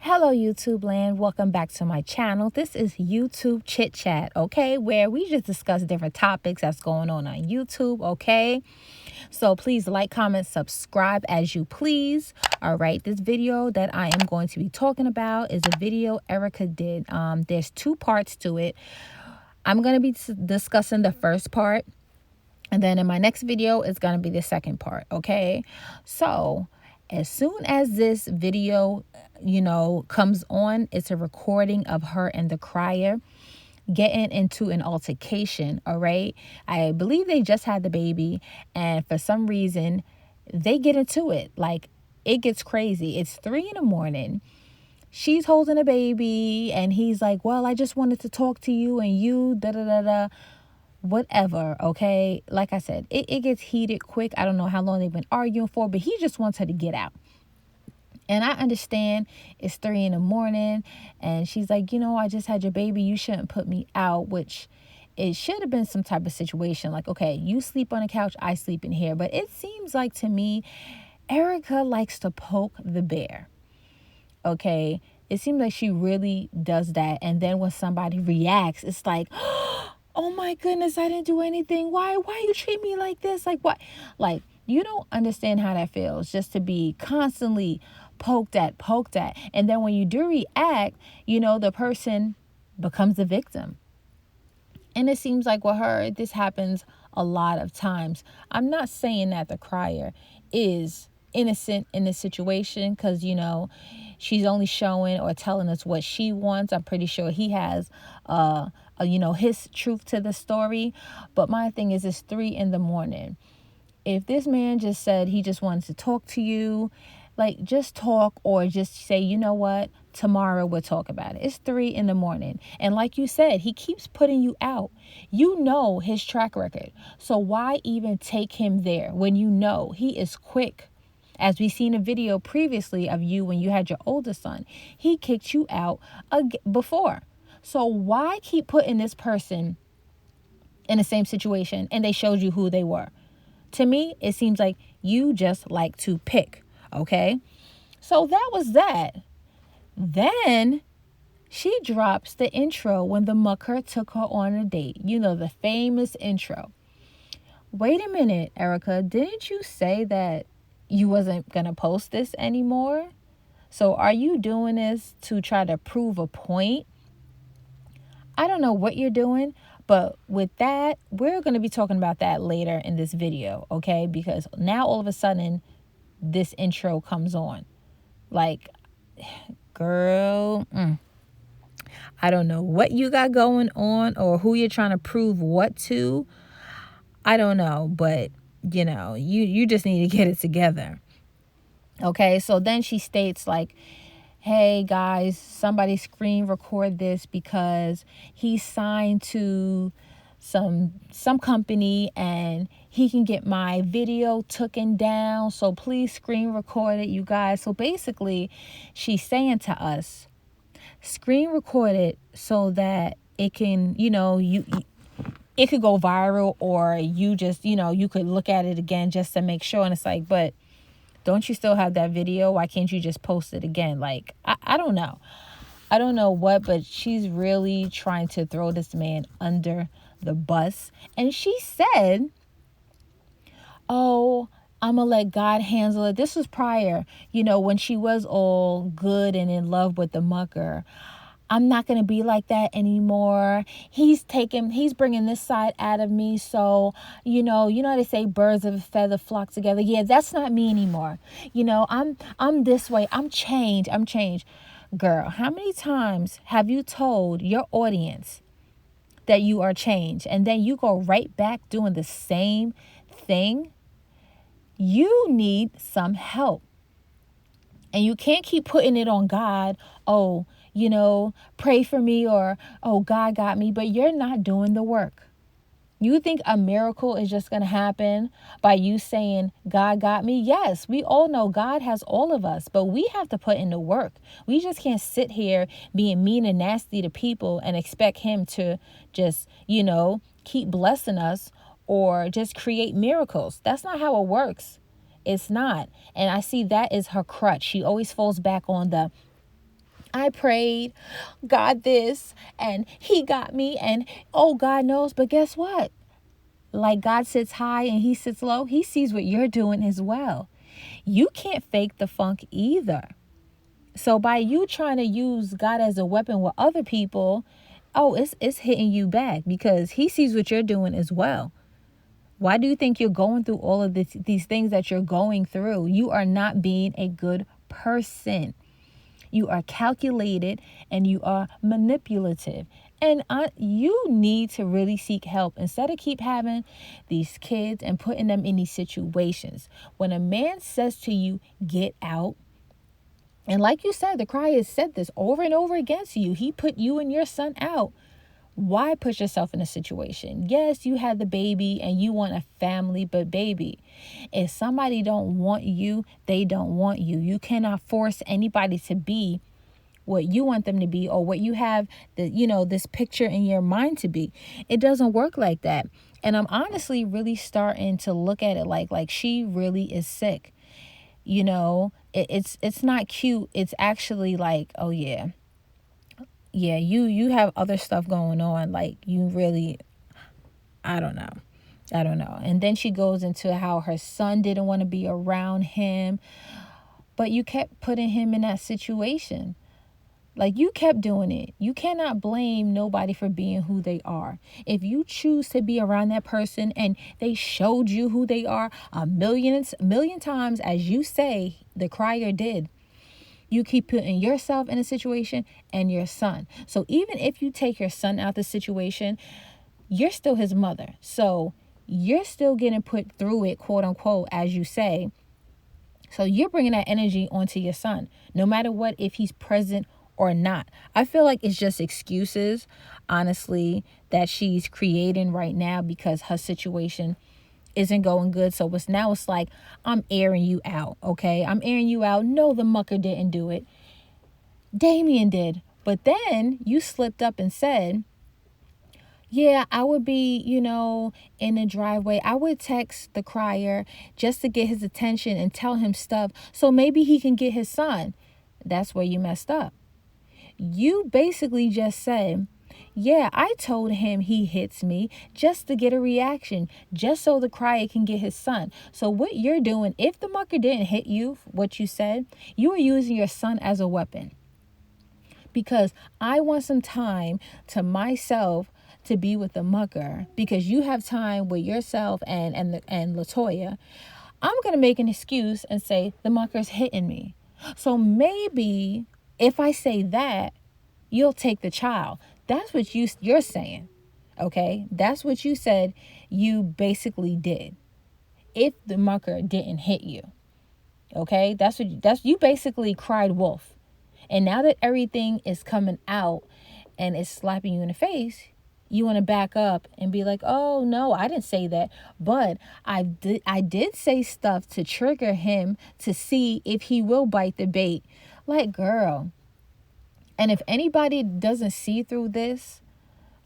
Hello, YouTube land. Welcome back to my channel. This is YouTube Chit Chat, okay? Where we just discuss different topics that's going on YouTube, okay? So please like, comment, subscribe as you please. All right, this video that I am going to be talking about is a video Erica did. There's two parts to it. I'm going to be discussing the first part, and then in my next video, it's going to be the second part, okay? So as soon as this video, comes on, it's a recording of her and the crier getting into an altercation, all right? I believe they just had the baby, and for some reason, they get into it. Like, it gets crazy. It's 3 a.m. She's holding a baby, and he's like, well, I just wanted to talk to you, and you, da-da-da-da. Whatever, okay? Like I said, it gets heated quick. I don't know how long they've been arguing for, but he just wants her to get out. And I understand it's 3 a.m. and she's like, I just had your baby. You shouldn't put me out, which it should have been some type of situation. Like, okay, you sleep on the couch, I sleep in here. But it seems like to me, Erica likes to poke the bear, okay? It seems like she really does that. And then when somebody reacts, it's like, oh my goodness, I didn't do anything. Why you treat me like this? Like what? Like, you don't understand how that feels, just to be constantly poked at. And then when you do react, the person becomes the victim. And it seems like with her, this happens a lot of times. I'm not saying that the crier is innocent in this situation, because, she's only showing or telling us what she wants. I'm pretty sure he has, his truth to the story. But my thing is, it's 3 a.m. If this man just said he just wanted to talk to you, like, just talk, or just say, you know what, tomorrow we'll talk about it. It's 3 a.m. And like you said, he keeps putting you out. You know his track record. So why even take him there when you know he is quick? As we seen a video previously of you when you had your oldest son, he kicked you out before. So why keep putting this person in the same situation? And they showed you who they were. To me, it seems like you just like to pick, okay? So that was that. Then she drops the intro when the mucker took her on a date. The famous intro. Wait a minute, Erica, didn't you say that you wasn't going to post this anymore? So are you doing this to try to prove a point? I don't know what you're doing, but with that, we're going to be talking about that later in this video, okay? Because now all of a sudden, this intro comes on. Like, girl, I don't know what you got going on or who you're trying to prove what to. I don't know, but, you just need to get it together. Okay, so then she states like, hey guys, somebody screen record this because he's signed to some company and he can get my video taken down. So please screen record it, you guys. So basically, she's saying to us, screen record it so that it can, it could go viral, or you just, you could look at it again just to make sure. And it's like, but don't you still have that video? Why can't you just post it again? Like, I don't know. I don't know what, but she's really trying to throw this man under the bus. And she said, oh, I'm going to let God handle it. This was prior, when she was all good and in love with the mucker. I'm not going to be like that anymore. He's bringing this side out of me. So, how they say birds of a feather flock together. Yeah, that's not me anymore. I'm this way. I'm changed. Girl, how many times have you told your audience that you are changed, and then you go right back doing the same thing? You need some help. And you can't keep putting it on God. Oh, pray for me, or, oh, God got me, but you're not doing the work. You think a miracle is just going to happen by you saying, God got me? Yes, we all know God has all of us, but we have to put in the work. We just can't sit here being mean and nasty to people and expect him to just, keep blessing us or just create miracles. That's not how it works. It's not. And I see that is her crutch. She always falls back on the I prayed, God this, and he got me, and oh, God knows. But guess what? Like God sits high and he sits low. He sees what you're doing as well. You can't fake the funk either. So by you trying to use God as a weapon with other people, oh, it's hitting you back because he sees what you're doing as well. Why do you think you're going through all of these things that you're going through? You are not being a good person. You are calculated and you are manipulative. And you need to really seek help instead of keep having these kids and putting them in these situations. When a man says to you, get out, and like you said, the crier has said this over and over again to you. He put you and your son out. Why put yourself in a situation? Yes, you had the baby and you want a family, but baby, if somebody don't want you, they don't want you. You cannot force anybody to be what you want them to be or what you have this picture in your mind to be. It doesn't work like that. And I'm honestly really starting to look at it like she really is sick. It's not cute. It's actually like, oh yeah, you have other stuff going on. Like you really, I don't know. And then she goes into how her son didn't want to be around him, but you kept putting him in that situation. Like you kept doing it. You cannot blame nobody for being who they are. If you choose to be around that person and they showed you who they are a million times, as you say, the crier did, you keep putting yourself in a situation and your son. So even if you take your son out of the situation, you're still his mother. So you're still getting put through it, quote unquote, as you say. So you're bringing that energy onto your son, no matter what, if he's present or not. I feel like it's just excuses, honestly, that she's creating right now because her situation isn't going good. So it's like, I'm airing you out, okay? I'm airing you out. No, the mucker didn't do it. Damien did. But then you slipped up and said, yeah, I would be, in the driveway. I would text the crier just to get his attention and tell him stuff so maybe he can get his son. That's where you messed up. You basically just said, yeah, I told him he hits me just to get a reaction, just so the crier can get his son. So what you're doing, if the mucker didn't hit you, what you said, you were using your son as a weapon. Because I want some time to myself to be with the mucker because you have time with yourself and LaToya. I'm going to make an excuse and say the mucker's hitting me. So maybe if I say that, you'll take the child. That's what you're saying. Okay? That's what you said you basically did. If the mucker didn't hit you. Okay? That's you basically cried wolf. And now that everything is coming out and it's slapping you in the face, you want to back up and be like, oh no, I didn't say that. But I did say stuff to trigger him to see if he will bite the bait. Like, girl. And if anybody doesn't see through this,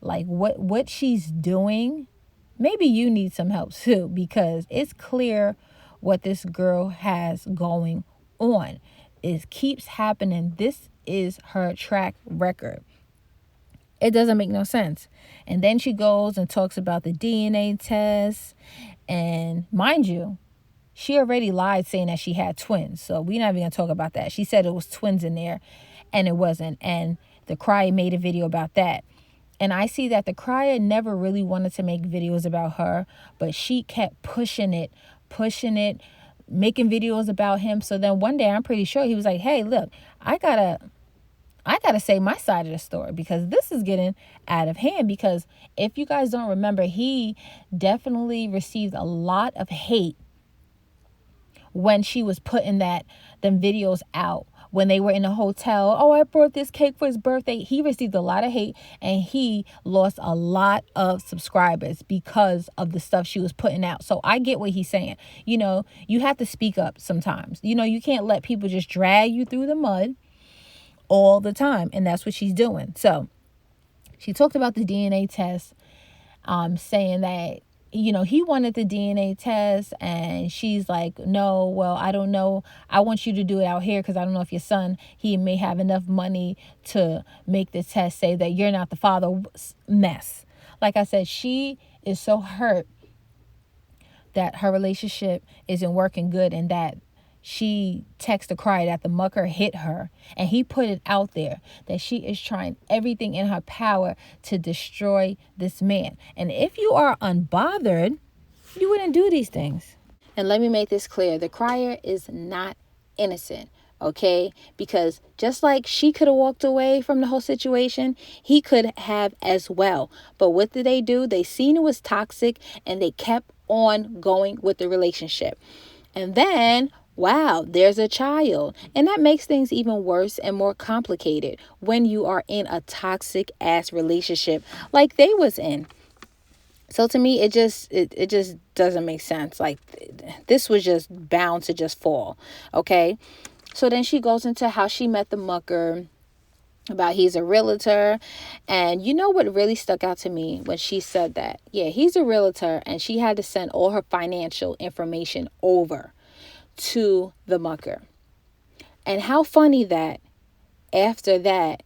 like what she's doing, maybe you need some help too, because it's clear what this girl has going on. It keeps happening. This is her track record. It doesn't make no sense. And then she goes and talks about the DNA test. And mind you, she already lied saying that she had twins. So we're not even going to talk about that. She said it was twins in there and it wasn't. And the crier made a video about that. And I see that the crier never really wanted to make videos about her, but she kept pushing it, making videos about him. So then one day I'm pretty sure he was like, hey, look, I gotta say my side of the story because this is getting out of hand. Because if you guys don't remember, he definitely received a lot of hate when she was putting them videos out. When they were in the hotel, oh, I brought this cake for his birthday. He received a lot of hate and he lost a lot of subscribers because of the stuff she was putting out. So I get what he's saying. You have to speak up sometimes. You can't let people just drag you through the mud all the time. And that's what she's doing. So she talked about the DNA test, saying that he wanted the DNA test, and she's like, no, well, I don't know. I want you to do it out here because I don't know if your son, he may have enough money to make the test say that you're not the father. Mess. Like I said, she is so hurt that her relationship isn't working good, and that she texted a cry that the mucker hit her, and he put it out there that she is trying everything in her power to destroy this man. And if you are unbothered, you wouldn't do these things. And let me make this clear, the crier is not innocent, okay? Because just like she could have walked away from the whole situation, he could have as well. But what did they do? They seen it was toxic, and they kept on going with the relationship. And then, wow, there's a child. And that makes things even worse and more complicated when you are in a toxic ass relationship like they was in. So to me, it just doesn't make sense. Like, this was just bound to just fall. Okay. So then she goes into how she met the mucker, about he's a realtor. And you know what really stuck out to me when she said that? Yeah, he's a realtor, and she had to send all her financial information over to the mucker. And how funny that after that,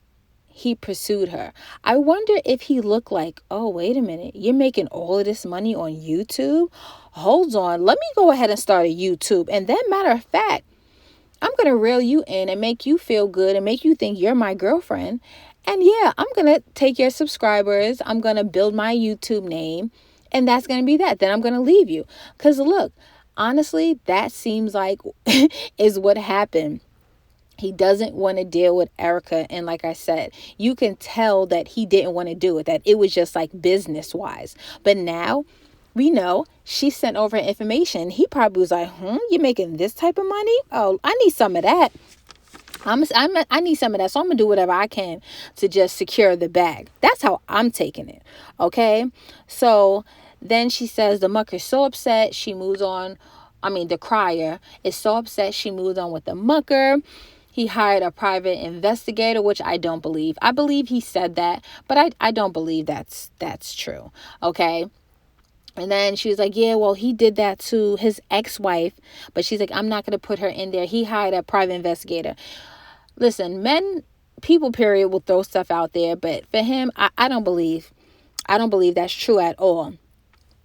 he pursued her. I wonder if he looked like, oh, wait a minute, you're making all of this money on YouTube? Hold on, let me go ahead and start a YouTube. And then, matter of fact, I'm going to reel you in and make you feel good and make you think you're my girlfriend. And yeah, I'm going to take your subscribers. I'm going to build my YouTube name. And that's going to be that. Then I'm going to leave you. Because look, honestly, that seems like is what happened. He doesn't want to deal with Erica. And like I said, you can tell that he didn't want to do it, that it was just like business wise. But now we know she sent over information. He probably was like, you're making this type of money? Oh, I need some of that. I need some of that. So I'm going to do whatever I can to just secure the bag. That's how I'm taking it. Okay. So then she says the mucker's so upset. She moves on. The crier is so upset. She moves on with the mucker. He hired a private investigator, which I don't believe. I believe he said that, but I don't believe that's true. Okay. And then she was like, yeah, well, he did that to his ex-wife. But she's like, I'm not going to put her in there. He hired a private investigator. Listen, people, period, will throw stuff out there. But for him, I don't believe that's true at all.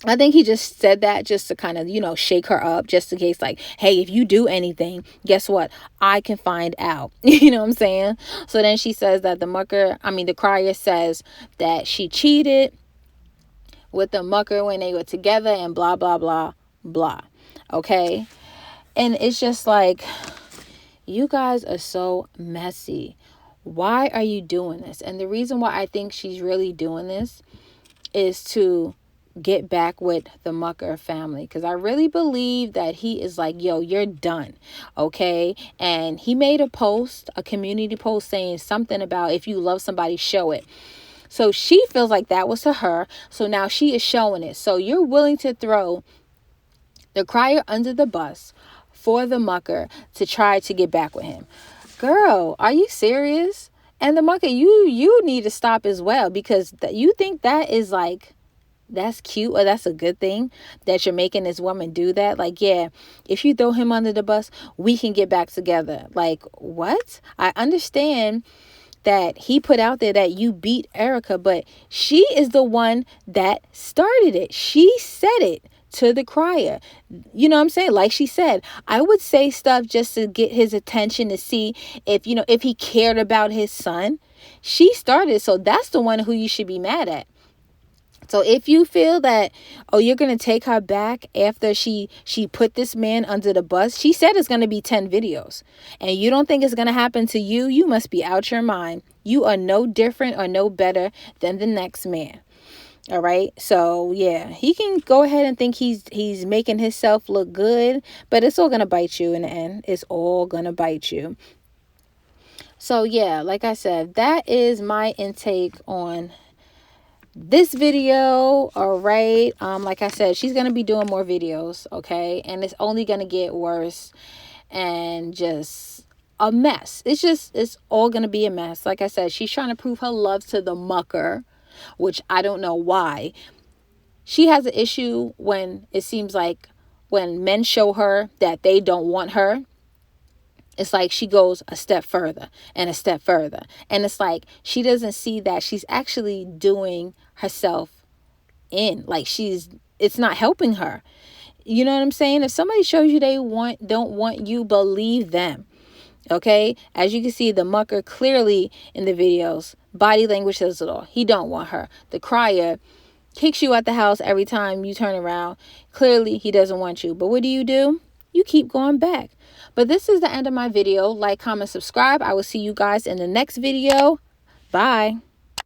I think he just said that just to kind of, shake her up, just in case, like, hey, if you do anything, guess what? I can find out. You know what I'm saying? So then she says that the crier says that she cheated with the mucker when they were together and blah, blah, blah, blah. Okay. And it's just like, you guys are so messy. Why are you doing this? And the reason why I think she's really doing this is to get back with the mucker family, because I really believe that he is like, yo, you're done. Okay. And he made a community post saying something about, if you love somebody, show it. So she feels like that was to her. So now she is showing it. So you're willing to throw the crier under the bus for the mucker to try to get back with him. Girl, are you serious? And the mucker, you need to stop as well, because you think that is like, that's cute or that's a good thing that you're making this woman do that. Like, yeah, if you throw him under the bus, we can get back together. Like, what? I understand that he put out there that you beat Erica, but she is the one that started it. She said it to the crier. You know what I'm saying? Like she said, I would say stuff just to get his attention, to see if he cared about his son. She started, so that's the one who you should be mad at. So if you feel that, oh, you're going to take her back after she put this man under the bus, she said it's going to be 10 videos, and you don't think it's going to happen to you, you must be out your mind. You are no different or no better than the next man. All right. So, yeah, he can go ahead and think he's making himself look good, but it's all going to bite you in the end. It's all going to bite you. So, yeah, like I said, that is my intake on this video. All right. Like I said, she's gonna be doing more videos, okay, and it's only gonna get worse and just a mess. It's all gonna be a mess. Like I said, she's trying to prove her love to the mucker, which I don't know why. She has an issue when it seems like when men show her that they don't want her, it's like she goes a step further and a step further. And it's like she doesn't see that she's actually doing herself in. Like it's not helping her. You know what I'm saying? If somebody shows you don't want you, believe them. Okay? As you can see, the mucker clearly in the videos, body language says it all. He don't want her. The crier kicks you out the house every time you turn around. Clearly, he doesn't want you. But what do? You keep going back. But this is the end of my video. Like, comment, subscribe. I will see you guys in the next video. Bye.